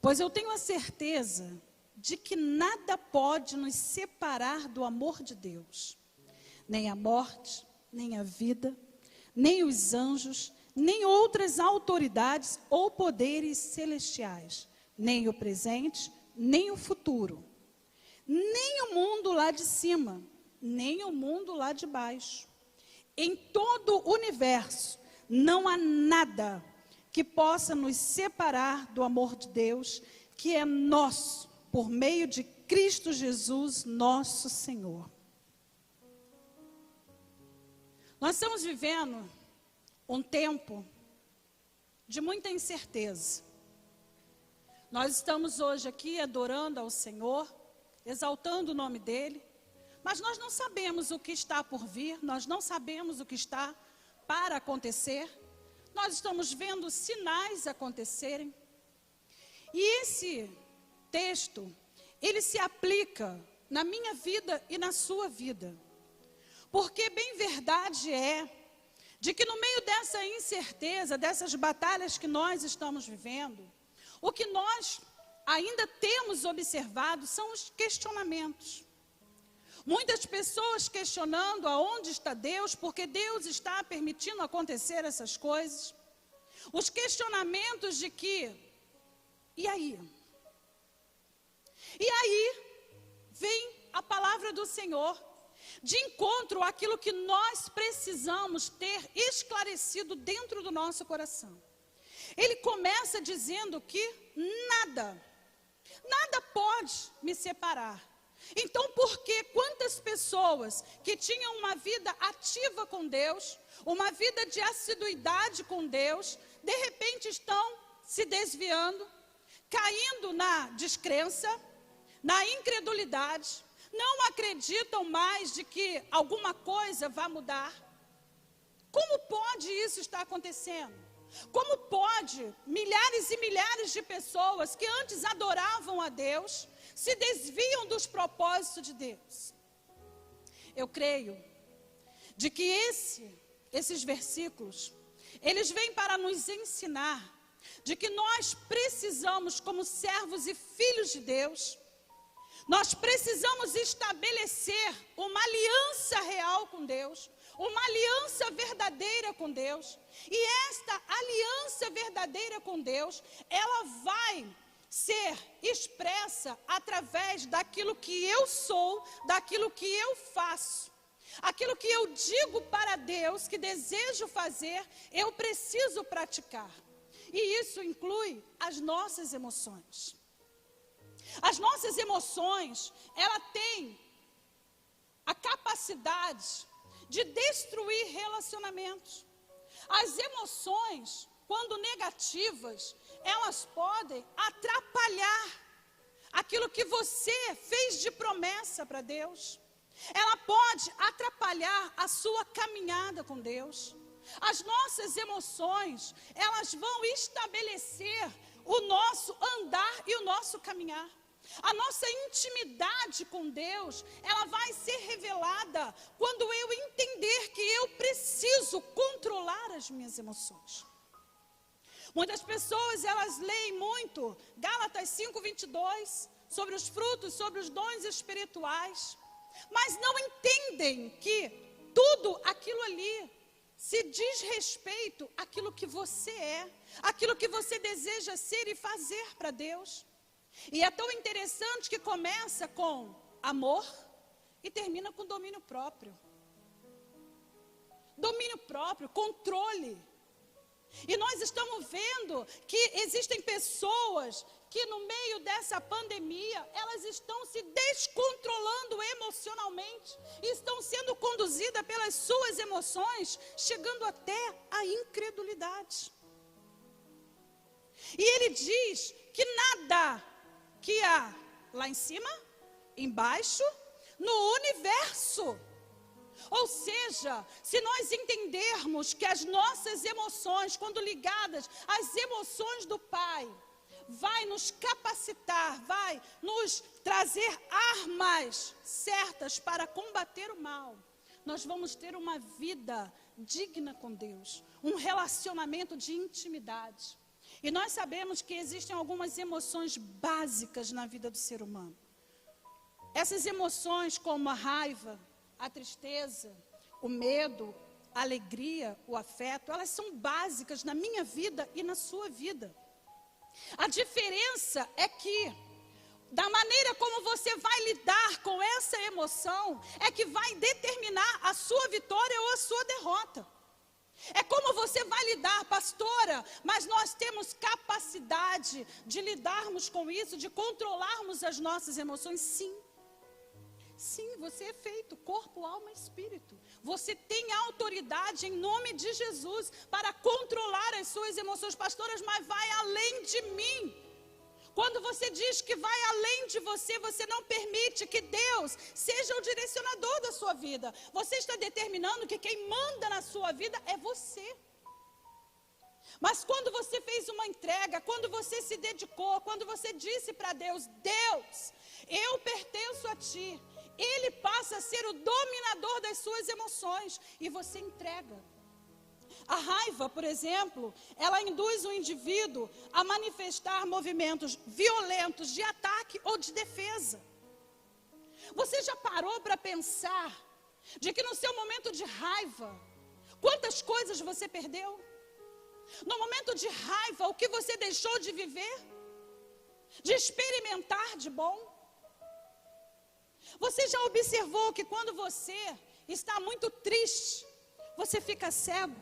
Pois eu tenho a certeza de que nada pode nos separar do amor de Deus. Nem a morte, nem a vida, nem os anjos, nem outras autoridades ou poderes celestiais, nem o presente, nem o futuro, nem o mundo lá de cima, nem o mundo lá de baixo. Em todo o universo, não há nada que possa nos separar do amor de Deus, que é nosso, por meio de Cristo Jesus, nosso Senhor. Nós estamos vivendo um tempo de muita incerteza. Nós estamos hoje aqui adorando ao Senhor, exaltando o nome dEle, mas nós não sabemos o que está por vir, nós não sabemos o que está para acontecer. Nós estamos vendo sinais acontecerem. E esse texto, ele se aplica na minha vida e na sua vida. Porque bem verdade é de que no meio dessa incerteza, dessas batalhas que nós estamos vivendo, o que nós ainda temos observado são os questionamentos. Muitas pessoas questionando aonde está Deus, porque Deus está permitindo acontecer essas coisas. Os questionamentos de que, e aí? E aí vem a palavra do Senhor, de encontro àquilo que nós precisamos ter esclarecido dentro do nosso coração. Ele começa dizendo que nada pode me separar. Então, por que quantas pessoas que tinham uma vida ativa com Deus, uma vida de assiduidade com Deus, de repente estão se desviando, caindo na descrença, na incredulidade, não acreditam mais de que alguma coisa vai mudar? Como pode isso estar acontecendo? Como pode milhares e milhares de pessoas que antes adoravam a Deus se desviam dos propósitos de Deus? Eu creio de que esses versículos, eles vêm para nos ensinar de que nós precisamos, como servos e filhos de Deus, nós precisamos estabelecer uma aliança real com Deus, uma aliança verdadeira com Deus. E esta aliança verdadeira com Deus, ela vai ser expressa através daquilo que eu sou, daquilo que eu faço. Aquilo que eu digo para Deus que desejo fazer, eu preciso praticar. E isso inclui as nossas emoções. As nossas emoções, ela tem a capacidade de destruir relacionamentos. As emoções, quando negativas, elas podem atrapalhar aquilo que você fez de promessa para Deus. Ela pode atrapalhar a sua caminhada com Deus. As nossas emoções, elas vão estabelecer o nosso andar e o nosso caminhar. A nossa intimidade com Deus, ela vai ser revelada quando eu entender que eu preciso controlar as minhas emoções. Muitas pessoas, elas leem muito Gálatas 5:22, sobre os frutos, sobre os dons espirituais, mas não entendem que tudo aquilo ali se diz respeito àquilo que você é, aquilo que você deseja ser e fazer para Deus. E é tão interessante que começa com amor e termina com domínio próprio. Domínio próprio, controle. E nós estamos vendo que existem pessoas que no meio dessa pandemia, elas estão se descontrolando emocionalmente, e estão sendo conduzidas pelas suas emoções, chegando até a incredulidade. E ele diz que nada que há lá em cima, embaixo, no universo. Ou seja, se nós entendermos que as nossas emoções, quando ligadas às emoções do Pai, vai nos capacitar, vai nos trazer armas certas para combater o mal, nós vamos ter uma vida digna com Deus, um relacionamento de intimidade. E nós sabemos que existem algumas emoções básicas na vida do ser humano. Essas emoções como a raiva, a tristeza, o medo, a alegria, o afeto, elas são básicas na minha vida e na sua vida. A diferença é que, da maneira como você vai lidar com essa emoção, é que vai determinar a sua vitória ou a sua derrota. É como você vai lidar, pastora, mas nós temos capacidade de lidarmos com isso, de controlarmos as nossas emoções, sim. Sim, você é feito, corpo, alma e espírito. Você tem autoridade em nome de Jesus para controlar as suas emoções. Pastoras, mas vai além de mim. Quando você diz que vai além de você, você não permite que Deus seja o direcionador da sua vida. Você está determinando que quem manda na sua vida é você. Mas quando você fez uma entrega, quando você se dedicou, quando você disse para Deus, Deus, eu pertenço a Ti. Ele passa a ser o dominador das suas emoções e você entrega. A raiva, por exemplo, ela induz o indivíduo a manifestar movimentos violentos de ataque ou de defesa. Você já parou para pensar de que no seu momento de raiva, quantas coisas você perdeu? No momento de raiva, o que você deixou de viver? De experimentar de bom? Você já observou que quando você está muito triste, você fica cego?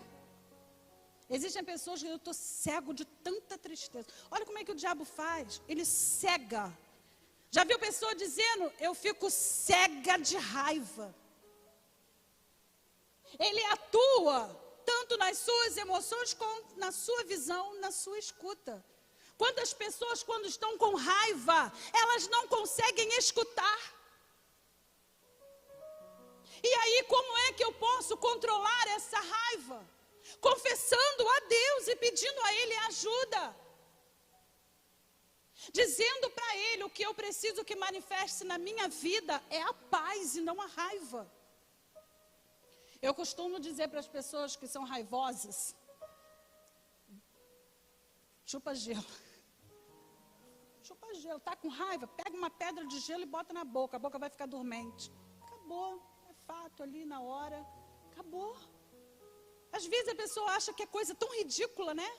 Existem pessoas que eu estou cego de tanta tristeza. Olha como é que o diabo faz. Ele cega. Já viu pessoa dizendo, eu fico cega de raiva. Ele atua tanto nas suas emoções como na sua visão, na sua escuta. Quantas pessoas quando estão com raiva, elas não conseguem escutar. E aí, como é que eu posso controlar essa raiva? Confessando a Deus e pedindo a Ele ajuda. Dizendo para Ele o que eu preciso que manifeste na minha vida é a paz e não a raiva. Eu costumo dizer para as pessoas que são raivosas, chupa gelo. Chupa gelo, está com raiva, pega uma pedra de gelo e bota na boca, a boca vai ficar dormente. Acabou. Fato ali na hora, acabou. Às vezes a pessoa acha que é coisa tão ridícula, né?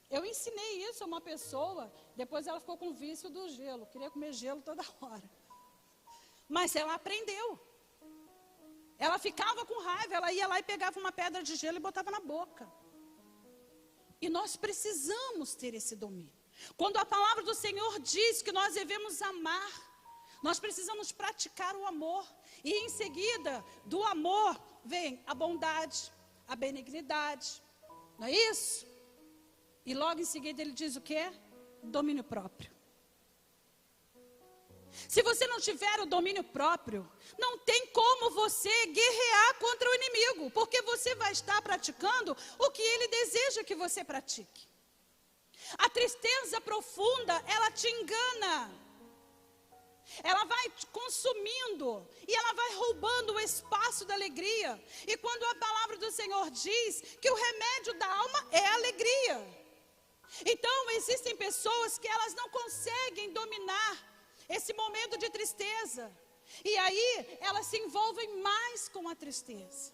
Eu ensinei isso a uma pessoa, depois ela ficou com o vício do gelo, queria comer gelo toda hora. Mas ela aprendeu. Ela ficava com raiva, ela ia lá e pegava uma pedra de gelo e botava na boca. E nós precisamos ter esse domínio. Quando a palavra do Senhor diz que nós devemos amar, nós precisamos praticar o amor. E em seguida, do amor, vem a bondade, a benignidade. Não é isso? E logo em seguida ele diz o quê? Domínio próprio. Se você não tiver o domínio próprio, não tem como você guerrear contra o inimigo. Porque você vai estar praticando o que ele deseja que você pratique. A tristeza profunda, ela te engana. Ela vai te consumindo e ela vai roubando o espaço da alegria. E quando a palavra do Senhor diz que o remédio da alma é a alegria. Então existem pessoas que elas não conseguem dominar esse momento de tristeza. E aí elas se envolvem mais com a tristeza.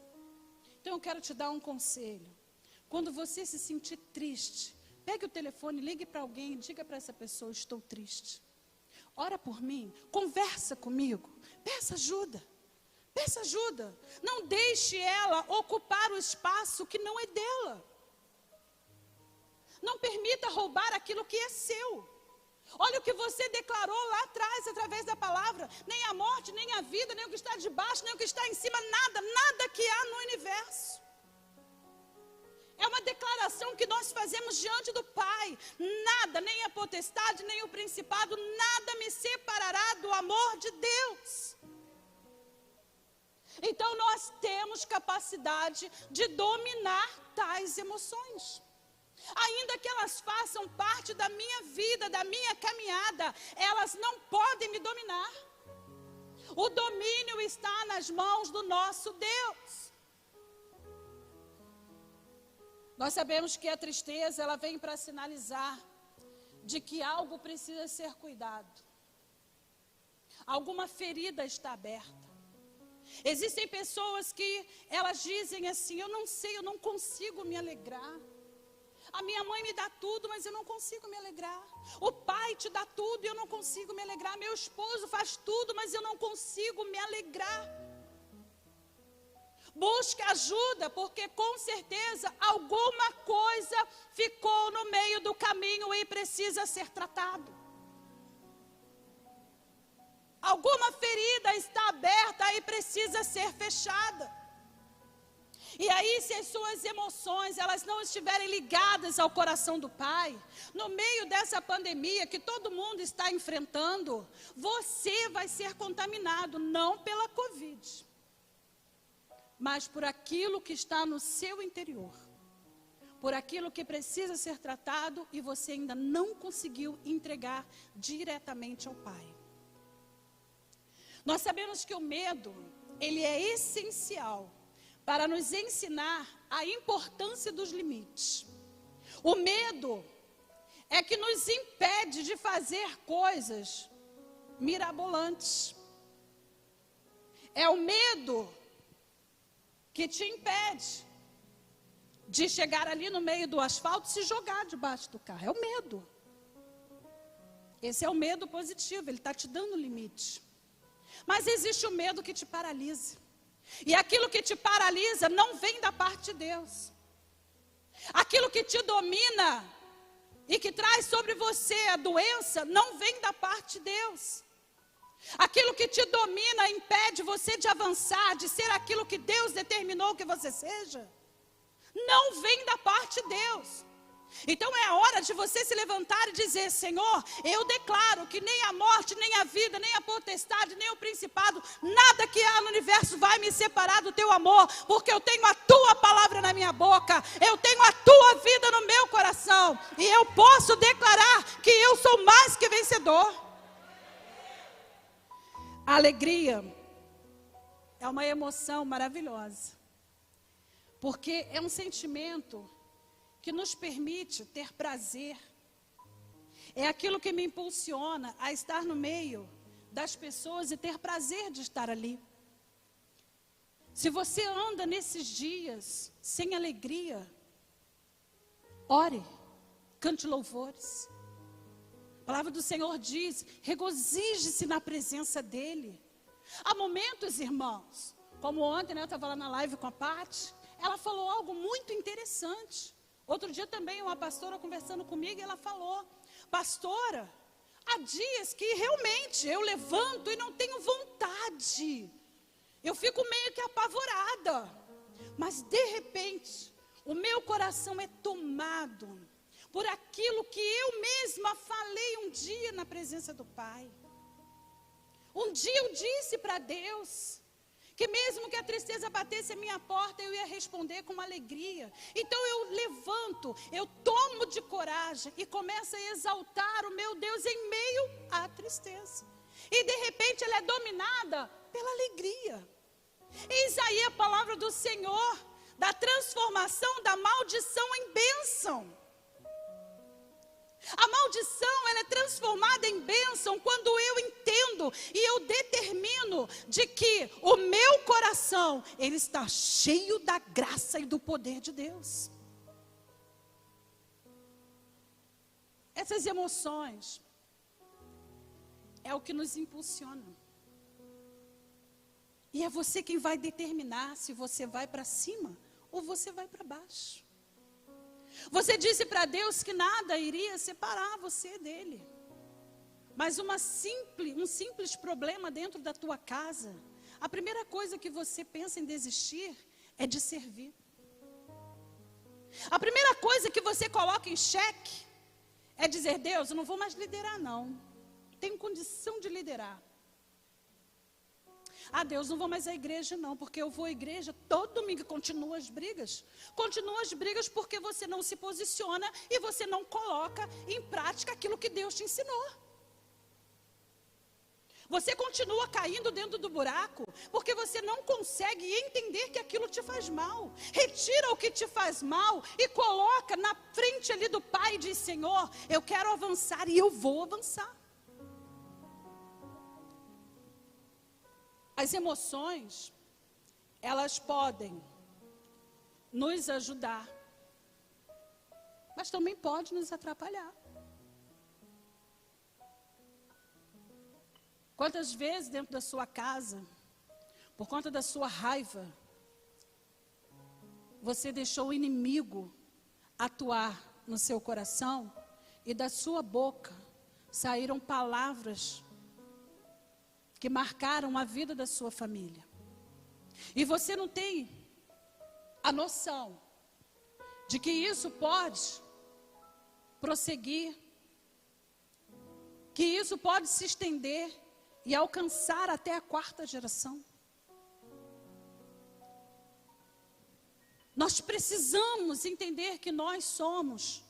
Então eu quero te dar um conselho. Quando você se sentir triste, pegue o telefone, ligue para alguém e diga para essa pessoa, estou triste. Ora por mim, conversa comigo, peça ajuda, peça ajuda. Não deixe ela ocupar o espaço que não é dela. Não permita roubar aquilo que é seu. Olha o que você declarou lá atrás, através da palavra. Nem a morte, nem a vida, nem o que está debaixo, nem o que está em cima, nada que há no universo. É uma declaração que nós fazemos diante do Pai. Nada, nem a potestade, nem o principado, nada me separará do amor de Deus. Então nós temos capacidade de dominar tais emoções. Ainda que elas façam parte da minha vida, da minha caminhada, elas não podem me dominar. O domínio está nas mãos do nosso Deus. Nós sabemos que a tristeza, ela vem para sinalizar de que algo precisa ser cuidado. Alguma ferida está aberta. Existem pessoas que elas dizem assim: eu não sei, eu não consigo me alegrar. A minha mãe me dá tudo, mas eu não consigo me alegrar. O pai te dá tudo e eu não consigo me alegrar. Meu esposo faz tudo, mas eu não consigo me alegrar. Busque ajuda, porque com certeza alguma coisa ficou no meio do caminho e precisa ser tratado. Alguma ferida está aberta e precisa ser fechada. E aí, se as suas emoções, elas não estiverem ligadas ao coração do Pai, no meio dessa pandemia que todo mundo está enfrentando, você vai ser contaminado, não pela Covid, mas por aquilo que está no seu interior, por aquilo que precisa ser tratado e você ainda não conseguiu entregar diretamente ao Pai. Nós sabemos que o medo, ele é essencial para nos ensinar a importância dos limites. O medo é que nos impede de fazer coisas mirabolantes. É o medo que te impede de chegar ali no meio do asfalto e se jogar debaixo do carro. É o medo. Esse é o medo positivo, ele está te dando limite. Mas existe o medo que te paralisa. E aquilo que te paralisa não vem da parte de Deus. Aquilo que te domina e que traz sobre você a doença não vem da parte de Deus. Aquilo que te domina impede você de avançar, de ser aquilo que Deus determinou que você seja, não vem da parte de Deus. Então é a hora de você se levantar e dizer: Senhor, eu declaro que nem a morte, nem a vida, nem a potestade, nem o principado, nada que há no universo vai me separar do teu amor, porque eu tenho a tua palavra na minha boca, eu tenho a tua vida no meu coração, e eu posso declarar que eu sou mais que vencedor. A alegria é uma emoção maravilhosa, porque é um sentimento que nos permite ter prazer. É aquilo que me impulsiona a estar no meio das pessoas e ter prazer de estar ali. Se você anda nesses dias sem alegria, ore, cante louvores. A palavra do Senhor diz: regozije-se na presença dEle. Há momentos, irmãos, como ontem, eu estava lá na live com a Paty, ela falou algo muito interessante. Outro dia também uma pastora conversando comigo, ela falou: pastora, há dias que realmente eu levanto e não tenho vontade. Eu fico meio que apavorada. Mas de repente, o meu coração é tomado por aquilo que eu mesma falei um dia na presença do Pai. Um dia eu disse para Deus que mesmo que a tristeza batesse a minha porta, eu ia responder com alegria. Então eu levanto, eu tomo de coragem e começo a exaltar o meu Deus em meio à tristeza. E de repente ela é dominada pela alegria. Eis aí a palavra do Senhor, da transformação da maldição em bênção. A maldição, ela é transformada em bênção quando eu entendo e eu determino de que o meu coração, ele está cheio da graça e do poder de Deus. Essas emoções é o que nos impulsiona. E é você quem vai determinar se você vai para cima ou você vai para baixo. Você disse para Deus que nada iria separar você dele. Mas um simples problema dentro da tua casa, a primeira coisa que você pensa em desistir é de servir. A primeira coisa que você coloca em xeque é dizer: Deus, eu não vou mais liderar não. Tenho condição de liderar. Ah, Deus, não vou mais à igreja não, porque eu vou à igreja todo domingo e continuam as brigas. Continuam as brigas porque você não se posiciona e você não coloca em prática aquilo que Deus te ensinou. Você continua caindo dentro do buraco, porque você não consegue entender que aquilo te faz mal. Retira o que te faz mal e coloca na frente ali do Pai e diz: Senhor, eu quero avançar e eu vou avançar. As emoções, elas podem nos ajudar, mas também podem nos atrapalhar. Quantas vezes dentro da sua casa, por conta da sua raiva, você deixou o inimigo atuar no seu coração e da sua boca saíram palavras que marcaram a vida da sua família. E você não tem a noção de que isso pode prosseguir, que isso pode se estender e alcançar até a 4ª geração. Nós precisamos entender que nós somos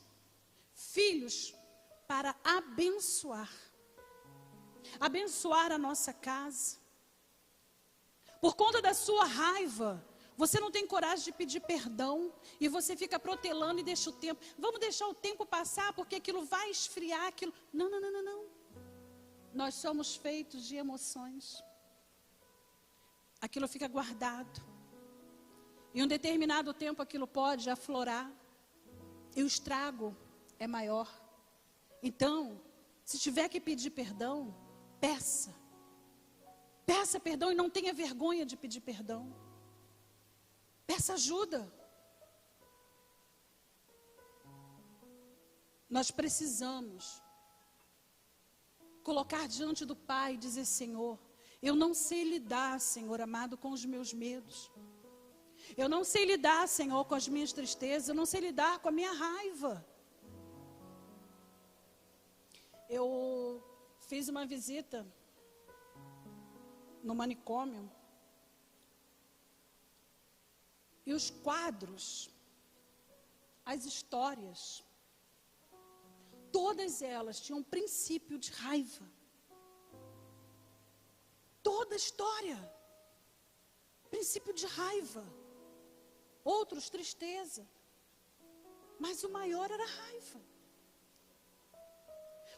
filhos para abençoar. Abençoar a nossa casa. Por conta da sua raiva, você não tem coragem de pedir perdão e você fica protelando e deixa o tempo. Vamos deixar o tempo passar porque aquilo vai esfriar. Aquilo. Não, não, não, não, não. Nós somos feitos de emoções. Aquilo fica guardado. Em um determinado tempo aquilo pode aflorar. E o estrago é maior. Então, se tiver que pedir perdão, peça. Peça perdão e não tenha vergonha de pedir perdão. Peça ajuda. Nós precisamos colocar diante do Pai e dizer: Senhor, eu não sei lidar, Senhor amado, com os meus medos. Eu não sei lidar, Senhor, com as minhas tristezas. Eu não sei lidar com a minha raiva. Eu fiz uma visita no manicômio. E os quadros, as histórias, todas elas tinham um princípio de raiva. Toda história, princípio de raiva. Outros, tristeza. Mas o maior era a raiva.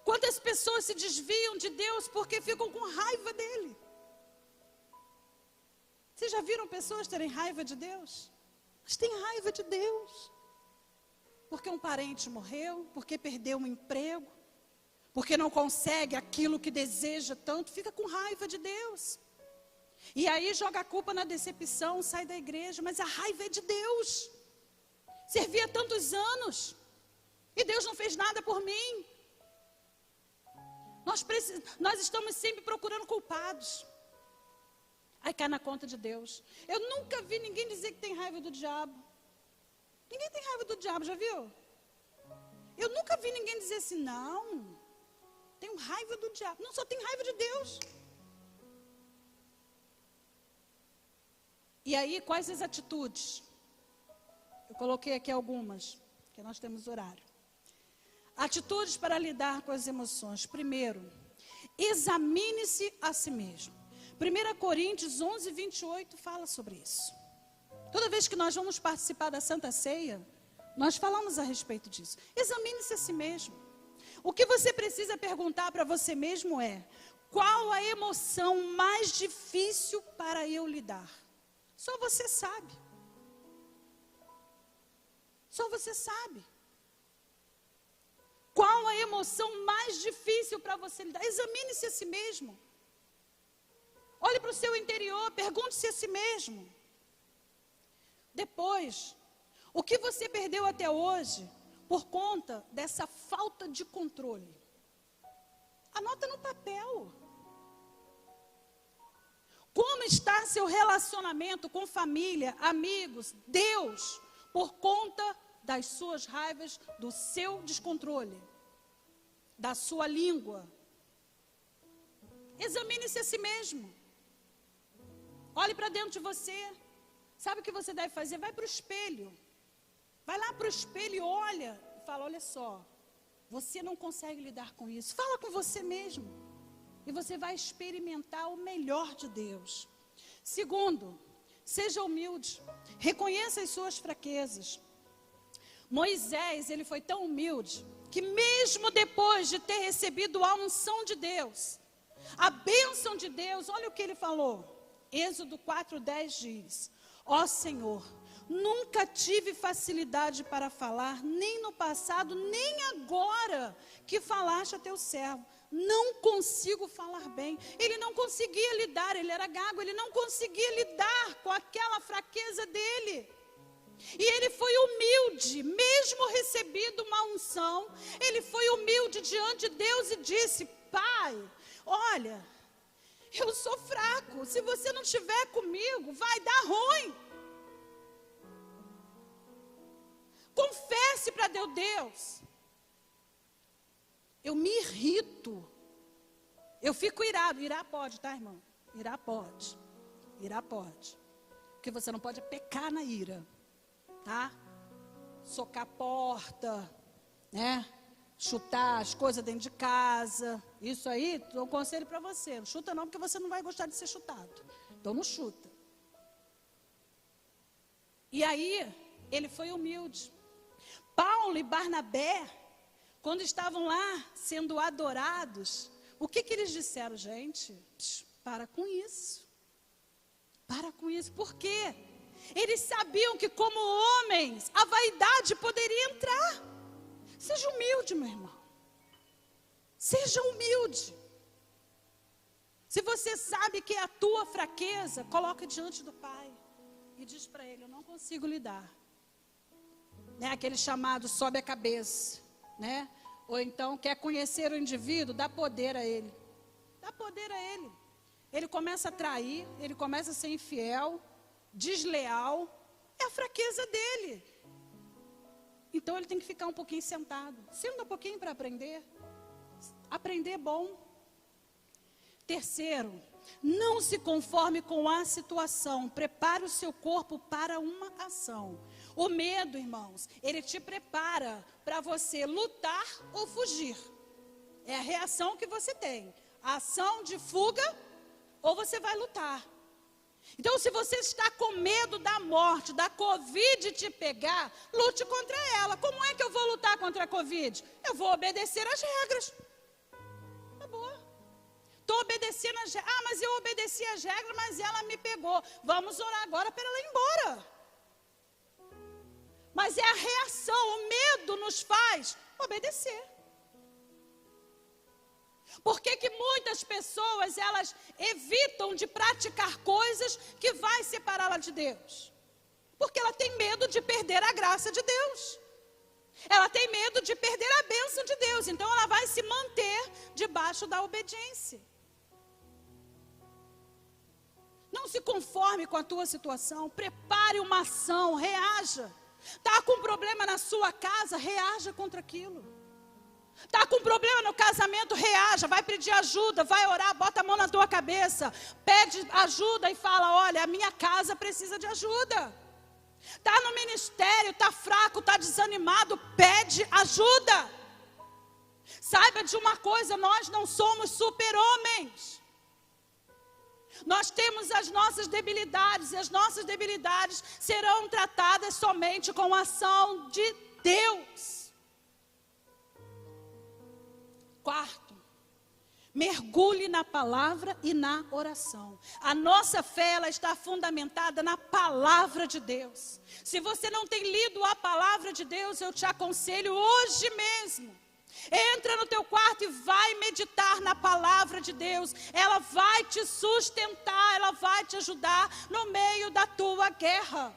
Quantas pessoas se desviam de Deus porque ficam com raiva dele? Vocês já viram pessoas terem raiva de Deus? Mas têm raiva de Deus. Porque um parente morreu, porque perdeu um emprego, porque não consegue aquilo que deseja tanto, fica com raiva de Deus. E aí joga a culpa na decepção, sai da igreja, mas a raiva é de Deus. Servi há tantos anos e Deus não fez nada por mim. Nós estamos sempre procurando culpados. Aí cai na conta de Deus. Eu nunca vi ninguém dizer que tem raiva do diabo. Ninguém tem raiva do diabo, já viu? Eu nunca vi ninguém dizer assim: não, tenho raiva do diabo. Não, só tem raiva de Deus. E aí, quais as atitudes? Eu coloquei aqui algumas, porque nós temos horário. Atitudes para lidar com as emoções. Primeiro, examine-se a si mesmo. 1 Coríntios 11, 28 fala sobre isso. Toda vez que nós vamos participar da Santa Ceia, nós falamos a respeito disso. Examine-se a si mesmo. O que você precisa perguntar para você mesmo é: qual a emoção mais difícil para eu lidar? Só você sabe. Só você sabe. Qual a emoção mais difícil para você lidar? Examine-se a si mesmo. Olhe para o seu interior, pergunte-se a si mesmo. Depois, o que você perdeu até hoje por conta dessa falta de controle? Anota no papel. Como está seu relacionamento com família, amigos, Deus, por conta das suas raivas, do seu descontrole, da sua língua? Examine-se a si mesmo. Olhe para dentro de você. Sabe o que você deve fazer? Vai para o espelho. Vai lá para o espelho e olha. E fala: olha só, você não consegue lidar com isso. Fala com você mesmo. E você vai experimentar o melhor de Deus. Segundo, seja humilde. Reconheça as suas fraquezas. Moisés, ele foi tão humilde que mesmo depois de ter recebido a unção de Deus, a bênção de Deus, olha o que ele falou. Êxodo 4:10 diz: ó Senhor, nunca tive facilidade para falar, nem no passado, nem agora que falaste a teu servo. Não consigo falar bem. Ele não conseguia lidar, ele era gago, ele não conseguia lidar com aquela fraqueza dele. E ele foi humilde, mesmo recebido uma unção, ele foi humilde diante de Deus e disse: Pai, olha, eu sou fraco, se você não estiver comigo, vai dar ruim. Confesse para Deus, eu me irrito, eu fico irado. Irá pode, tá, irmão? Irá pode, porque você não pode pecar na ira, tá? Socar a porta, né? Chutar as coisas dentro de casa, isso aí, dou um conselho para você, não chuta não, porque você não vai gostar de ser chutado, então não chuta. E aí, ele foi humilde. Paulo e Barnabé, quando estavam lá sendo adorados, o que eles disseram, gente? Para com isso. Para com isso. Por quê? Eles sabiam que como homens, a vaidade poderia entrar. Seja humilde, meu irmão. Seja humilde. Se você sabe que é a tua fraqueza, coloca diante do Pai. E diz para Ele, eu não consigo lidar. Né? Aquele chamado sobe a cabeça, né? Ou então quer conhecer o indivíduo, dá poder a ele. Dá poder a ele. Ele começa a trair, ele começa a ser infiel, desleal. É a fraqueza dele. Então ele tem que ficar um pouquinho sentado. Senta um pouquinho para aprender. Aprender é bom. Terceiro, não se conforme com a situação. Prepare o seu corpo para uma ação. O medo, irmãos, ele te prepara para você lutar ou fugir. É a reação que você tem. A ação de fuga ou você vai lutar. Então, se você está com medo da morte, da Covid te pegar, lute contra ela. Como é que eu vou lutar contra a Covid? Eu vou obedecer às regras. Acabou. Estou obedecendo às regras. Ah, mas eu obedeci às regras, mas ela me pegou. Vamos orar agora para ela ir embora. Mas é a reação, o medo nos faz obedecer. Por que muitas pessoas, elas evitam de praticar coisas que vai separá-la de Deus? Porque ela tem medo de perder a graça de Deus. Ela tem medo de perder a bênção de Deus. Então ela vai se manter debaixo da obediência. Não se conforme com a tua situação. Prepare uma ação, reaja. Está com problema na sua casa, reaja contra aquilo. Está com problema no casamento, reaja, vai pedir ajuda, vai orar, bota a mão na tua cabeça, pede ajuda e fala, olha, a minha casa precisa de ajuda. Está no ministério, está fraco, está desanimado, pede ajuda. Saiba de uma coisa, nós não somos super-homens. Nós temos as nossas debilidades, e as nossas debilidades serão tratadas somente com a ação de Deus. Quarto, mergulhe na palavra e na oração. A nossa fé, ela está fundamentada na palavra de Deus. Se você não tem lido a palavra de Deus, eu te aconselho hoje mesmo. Entra no teu quarto e vai meditar na palavra de Deus. Ela vai te sustentar, ela vai te ajudar no meio da tua guerra.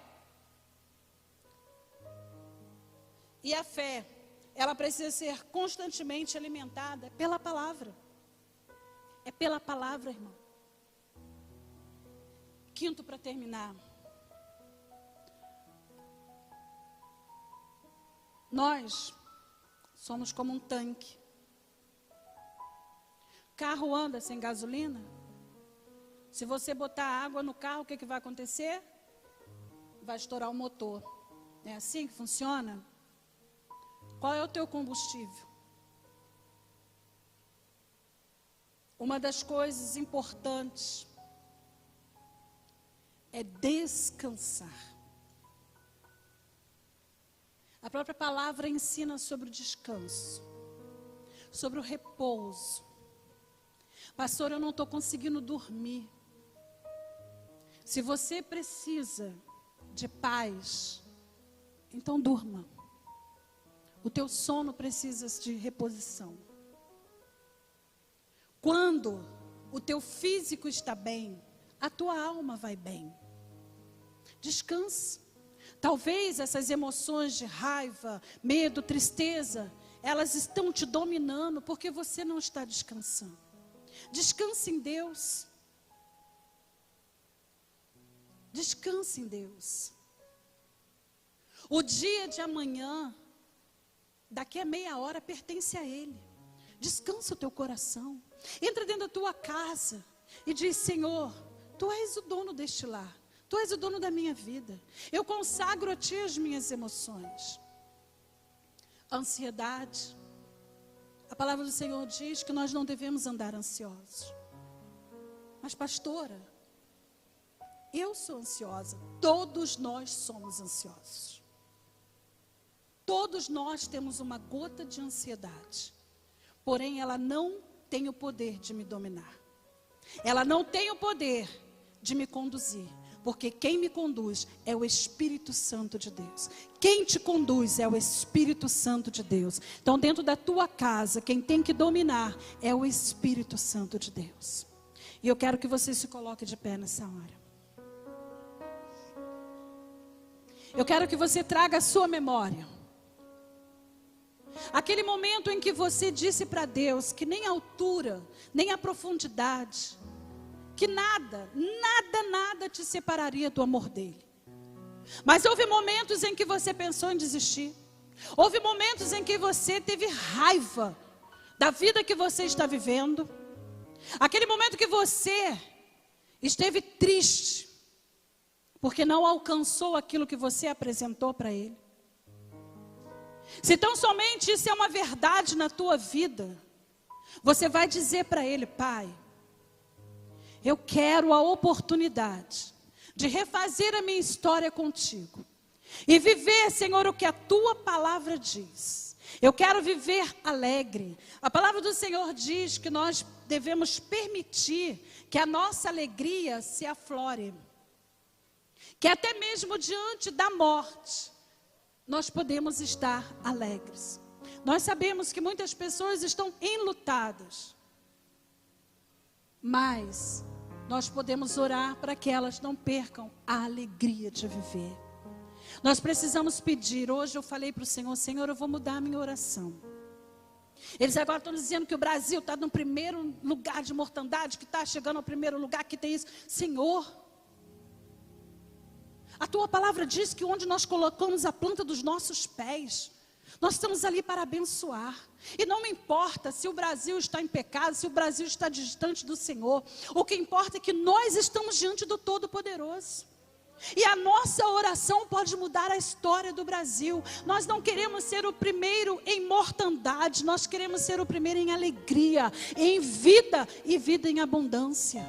E a fé, ela precisa ser constantemente alimentada pela palavra. É pela palavra, irmão. Quinto, para terminar. Nós somos como um tanque. Carro anda sem gasolina. Se você botar água no carro, o que vai acontecer? Vai estourar o motor. É assim que funciona? Qual é o teu combustível? uma das coisas importantes é descansar. A própria palavra ensina sobre o descanso, sobre o repouso. Pastor, eu não estou conseguindo dormir. Se você precisa de paz, então durma. O teu sono precisa de reposição. Quando o teu físico está bem, a tua alma vai bem. Descanse. Talvez essas emoções de raiva, medo, tristeza, elas estão te dominando porque você não está descansando. Descanse em Deus. Descanse em Deus. O dia de amanhã, daqui a meia hora, pertence a Ele. Descansa o teu coração. Entra dentro da tua casa e diz: Senhor, Tu és o dono deste lar. Tu és o dono da minha vida. Eu consagro a Ti as minhas emoções. Ansiedade. A palavra do Senhor diz que nós não devemos andar ansiosos. Mas pastora, eu sou ansiosa. Todos nós somos ansiosos. Todos nós temos uma gota de ansiedade. Porém, ela não tem o poder de me dominar. Ela não tem o poder de me conduzir. Porque quem me conduz é o Espírito Santo de Deus. Quem te conduz é o Espírito Santo de Deus. Então, dentro da tua casa, quem tem que dominar é o Espírito Santo de Deus. E eu quero que você se coloque de pé nessa hora. Eu quero que você traga a sua memória. Aquele momento em que você disse para Deus que nem a altura, nem a profundidade, que nada te separaria do amor dele. Mas houve momentos em que você pensou em desistir. Houve momentos em que você teve raiva da vida que você está vivendo. Aquele momento que você esteve triste, porque não alcançou aquilo que você apresentou para ele. Se tão somente isso é uma verdade na tua vida, você vai dizer para ele: Pai, eu quero a oportunidade de refazer a minha história contigo. E viver, Senhor, o que a tua palavra diz. Eu quero viver alegre. A palavra do Senhor diz que nós devemos permitir que a nossa alegria se aflore. Que até mesmo diante da morte, nós podemos estar alegres. Nós sabemos que muitas pessoas estão enlutadas. Mas nós podemos orar para que elas não percam a alegria de viver. Nós precisamos pedir. Hoje eu falei para o Senhor: Senhor, eu vou mudar a minha oração. Eles agora estão dizendo que o Brasil está no primeiro lugar de mortandade, que está chegando ao primeiro lugar, que tem isso. Senhor, a tua palavra diz que onde nós colocamos a planta dos nossos pés, nós estamos ali para abençoar. E não me importa se o Brasil está em pecado, se o Brasil está distante do Senhor. O que importa é que nós estamos diante do Todo-Poderoso. E a nossa oração pode mudar a história do Brasil. Nós não queremos ser o primeiro em mortandade. Nós queremos ser o primeiro em alegria, em vida e vida em abundância.